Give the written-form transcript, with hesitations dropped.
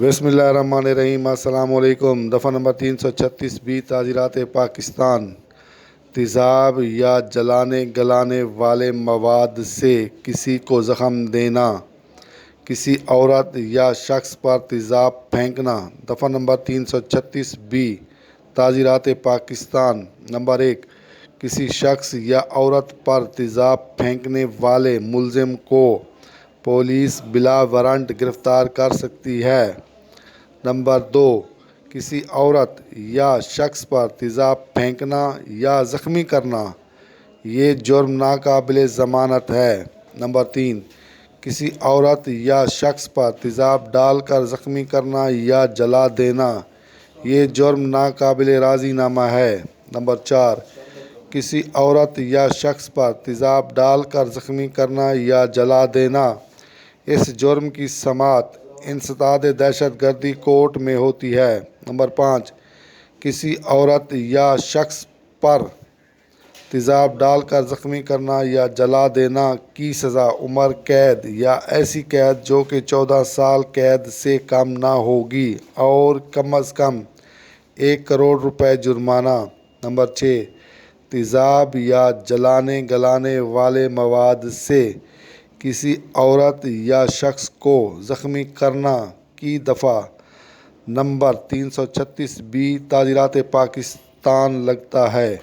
بسم اللہ الرحمن الرحیم۔ السلام علیکم۔ دفعہ نمبر 336 بی تعزیرات پاکستان۔ تیزاب یا جلانے گلانے والے مواد سے کسی کو زخم دینا، کسی عورت یا شخص پر تیزاب پھینکنا۔ دفعہ نمبر 336 بی تعزیرات پاکستان۔ نمبر 1، کسی شخص یا عورت پر تیزاب پھینکنے والے ملزم کو پولیس بلا وارنٹ گرفتار کر سکتی ہے۔ نمبر 2، کسی عورت یا شخص پر تیزاب پھینکنا یا زخمی کرنا، یہ جرم ناقابل ضمانت ہے۔ نمبر 3، کسی عورت یا شخص پر تیزاب ڈال کر زخمی کرنا یا جلا دینا، یہ جرم ناقابل راضی نامہ ہے۔ نمبر 4، کسی عورت یا شخص پر تیزاب ڈال کر زخمی کرنا یا جلا دینا، اس جرم کی سماعت انسداد دہشت گردی کورٹ میں ہوتی ہے۔ نمبر 5، کسی عورت یا شخص پر تیزاب ڈال کر زخمی کرنا یا جلا دینا کی سزا عمر قید یا ایسی قید جو کہ 14 سال قید سے کم نہ ہوگی اور کم از کم 1 کروڑ روپے جرمانہ۔ نمبر 6، تیزاب یا جلانے گلانے والے مواد سے کسی عورت یا شخص کو زخمی کرنا کی دفعہ نمبر 336 بی تعزیرات پاکستان لگتا ہے۔